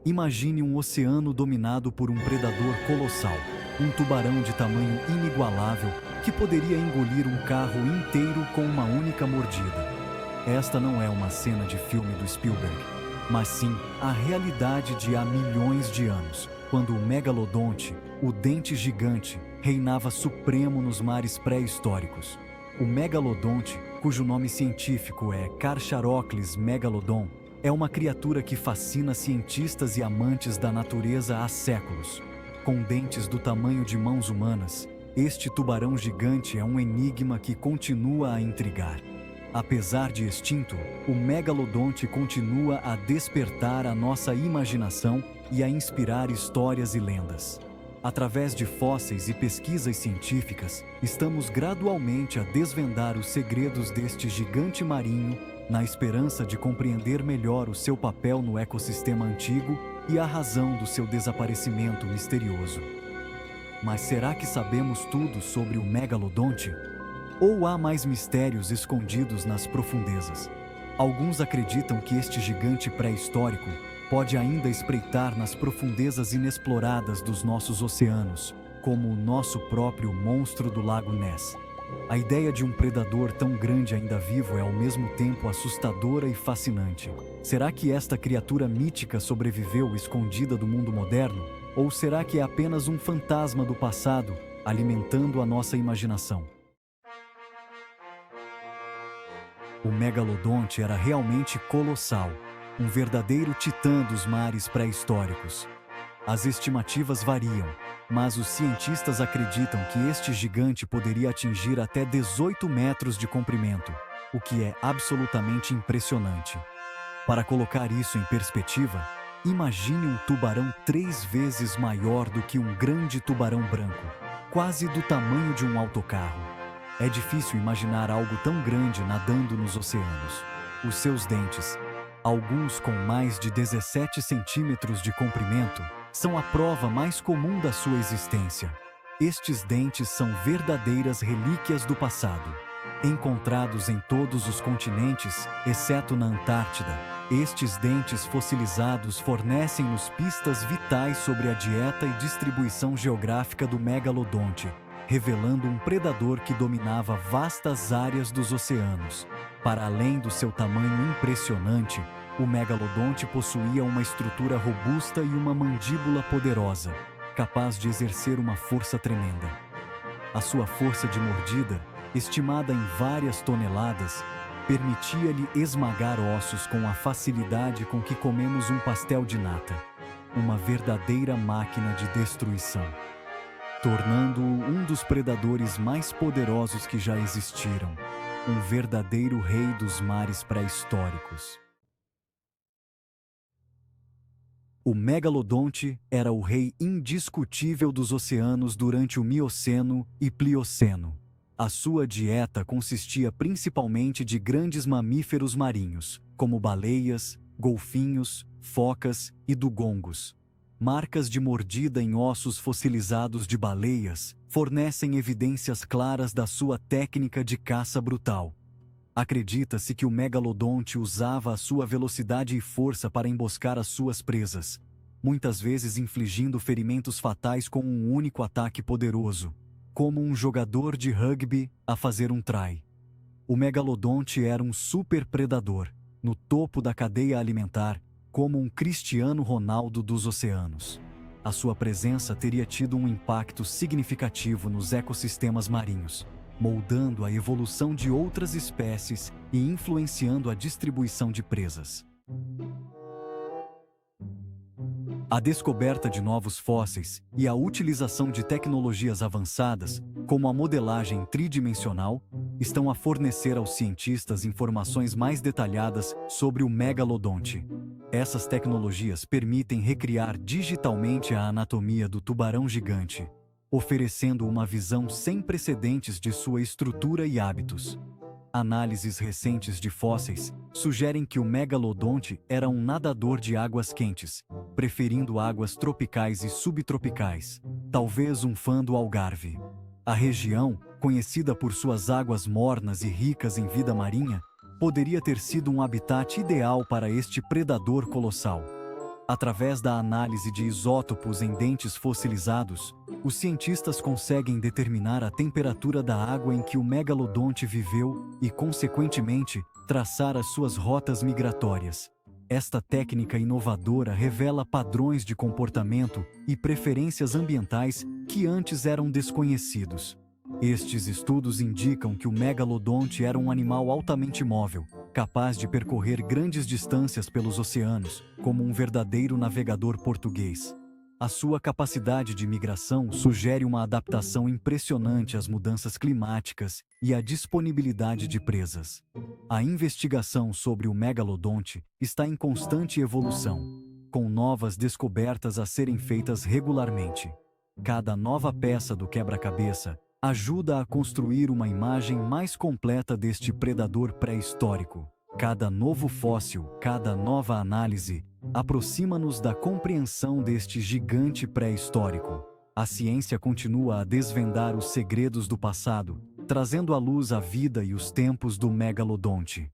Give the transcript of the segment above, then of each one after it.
Imagine um oceano dominado por um predador colossal, um tubarão de tamanho inigualável que poderia engolir um carro inteiro com uma única mordida. Esta não é uma cena de filme do Spielberg, mas sim a realidade de há milhões de anos, quando o megalodonte, o dente gigante, reinava supremo nos mares pré-históricos. O megalodonte, cujo nome científico é Carcharodontis megalodon, é uma criatura que fascina cientistas e amantes da natureza há séculos. Com dentes do tamanho de mãos humanas, este tubarão gigante é um enigma que continua a intrigar. Apesar de extinto, o megalodonte continua a despertar a nossa imaginação e a inspirar histórias e lendas. Através de fósseis e pesquisas científicas, estamos gradualmente a desvendar os segredos deste gigante marinho, na esperança de compreender melhor o seu papel no ecossistema antigo e a razão do seu desaparecimento misterioso. Mas será que sabemos tudo sobre o megalodonte? Ou há mais mistérios escondidos nas profundezas? Alguns acreditam que este gigante pré-histórico pode ainda espreitar nas profundezas inexploradas dos nossos oceanos, como o nosso próprio monstro do Lago Ness. A ideia de um predador tão grande ainda vivo é ao mesmo tempo assustadora e fascinante. Será que esta criatura mítica sobreviveu escondida do mundo moderno? Ou será que é apenas um fantasma do passado, alimentando a nossa imaginação? O megalodonte era realmente colossal, um verdadeiro titã dos mares pré-históricos. As estimativas variam, mas os cientistas acreditam que este gigante poderia atingir até 18 metros de comprimento, o que é absolutamente impressionante. Para colocar isso em perspectiva, imagine um tubarão 3 vezes maior do que um grande tubarão branco, quase do tamanho de um autocarro. É difícil imaginar algo tão grande nadando nos oceanos. Os seus dentes, alguns com mais de 17 centímetros de comprimento, são a prova mais comum da sua existência. Estes dentes são verdadeiras relíquias do passado. Encontrados em todos os continentes, exceto na Antártida, estes dentes fossilizados fornecem-nos pistas vitais sobre a dieta e distribuição geográfica do megalodonte, revelando um predador que dominava vastas áreas dos oceanos. Para além do seu tamanho impressionante, o megalodonte possuía uma estrutura robusta e uma mandíbula poderosa, capaz de exercer uma força tremenda. A sua força de mordida, estimada em várias toneladas, permitia-lhe esmagar ossos com a facilidade com que comemos um pastel de nata, uma verdadeira máquina de destruição, tornando-o um dos predadores mais poderosos que já existiram, um verdadeiro rei dos mares pré-históricos. O megalodonte era o rei indiscutível dos oceanos durante o Mioceno e Plioceno. A sua dieta consistia principalmente de grandes mamíferos marinhos, como baleias, golfinhos, focas e dugongos. Marcas de mordida em ossos fossilizados de baleias fornecem evidências claras da sua técnica de caça brutal. Acredita-se que o megalodonte usava a sua velocidade e força para emboscar as suas presas, muitas vezes infligindo ferimentos fatais com um único ataque poderoso, como um jogador de rugby a fazer um try. O megalodonte era um super predador, no topo da cadeia alimentar, como um Cristiano Ronaldo dos oceanos. A sua presença teria tido um impacto significativo nos ecossistemas marinhos, moldando a evolução de outras espécies e influenciando a distribuição de presas. A descoberta de novos fósseis e a utilização de tecnologias avançadas, como a modelagem tridimensional, estão a fornecer aos cientistas informações mais detalhadas sobre o megalodonte. Essas tecnologias permitem recriar digitalmente a anatomia do tubarão gigante, oferecendo uma visão sem precedentes de sua estrutura e hábitos. Análises recentes de fósseis sugerem que o megalodonte era um nadador de águas quentes, preferindo águas tropicais e subtropicais, talvez um fã do Algarve. A região, conhecida por suas águas mornas e ricas em vida marinha, poderia ter sido um habitat ideal para este predador colossal. Através da análise de isótopos em dentes fossilizados, os cientistas conseguem determinar a temperatura da água em que o megalodonte viveu e, consequentemente, traçar as suas rotas migratórias. Esta técnica inovadora revela padrões de comportamento e preferências ambientais que antes eram desconhecidos. Estes estudos indicam que o megalodonte era um animal altamente móvel, capaz de percorrer grandes distâncias pelos oceanos, como um verdadeiro navegador português. A sua capacidade de migração sugere uma adaptação impressionante às mudanças climáticas e à disponibilidade de presas. A investigação sobre o megalodonte está em constante evolução, com novas descobertas a serem feitas regularmente. Cada nova peça do quebra-cabeça ajuda a construir uma imagem mais completa deste predador pré-histórico. Cada novo fóssil, cada nova análise, aproxima-nos da compreensão deste gigante pré-histórico. A ciência continua a desvendar os segredos do passado, trazendo à luz a vida e os tempos do megalodonte.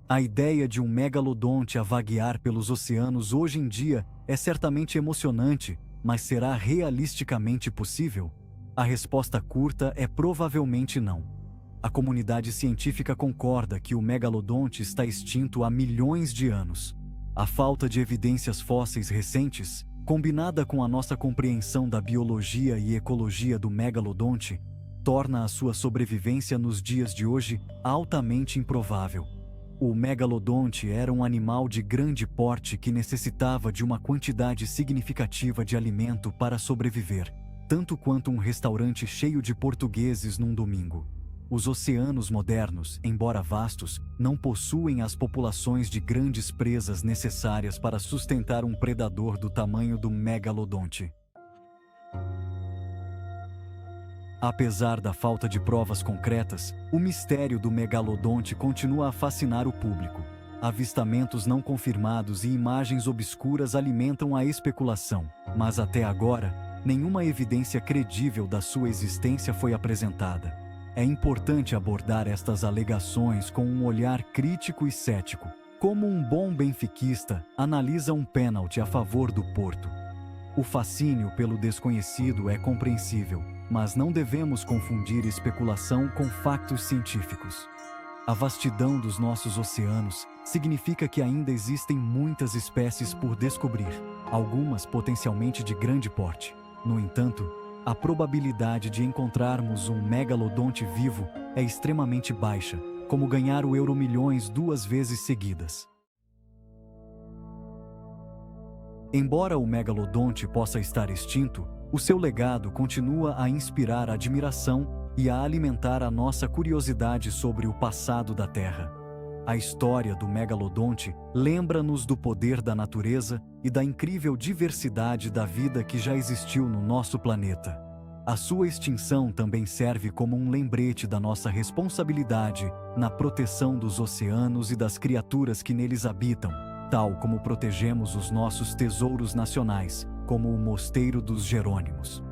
A ideia de um megalodonte a vaguear pelos oceanos hoje em dia é certamente emocionante, mas será realisticamente possível? A resposta curta é provavelmente não. A comunidade científica concorda que o megalodonte está extinto há milhões de anos. A falta de evidências fósseis recentes, combinada com a nossa compreensão da biologia e ecologia do megalodonte, torna a sua sobrevivência nos dias de hoje altamente improvável. O megalodonte era um animal de grande porte que necessitava de uma quantidade significativa de alimento para sobreviver, tanto quanto um restaurante cheio de portugueses num domingo. Os oceanos modernos, embora vastos, não possuem as populações de grandes presas necessárias para sustentar um predador do tamanho do megalodonte. Apesar da falta de provas concretas, o mistério do megalodonte continua a fascinar o público. Avistamentos não confirmados e imagens obscuras alimentam a especulação, mas até agora, nenhuma evidência credível da sua existência foi apresentada. É importante abordar estas alegações com um olhar crítico e cético. Como um bom benfiquista, analisa um pênalti a favor do Porto. O fascínio pelo desconhecido é compreensível, mas não devemos confundir especulação com factos científicos. A vastidão dos nossos oceanos significa que ainda existem muitas espécies por descobrir, algumas potencialmente de grande porte. No entanto, a probabilidade de encontrarmos um megalodonte vivo é extremamente baixa, como ganhar o Euromilhões 2 vezes seguidas. Embora o megalodonte possa estar extinto, o seu legado continua a inspirar admiração e a alimentar a nossa curiosidade sobre o passado da Terra. A história do megalodonte lembra-nos do poder da natureza e da incrível diversidade da vida que já existiu no nosso planeta. A sua extinção também serve como um lembrete da nossa responsabilidade na proteção dos oceanos e das criaturas que neles habitam, tal como protegemos os nossos tesouros nacionais, como o Mosteiro dos Jerônimos.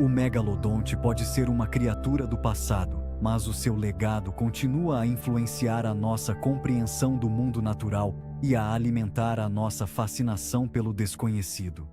O megalodonte pode ser uma criatura do passado, mas o seu legado continua a influenciar a nossa compreensão do mundo natural e a alimentar a nossa fascinação pelo desconhecido.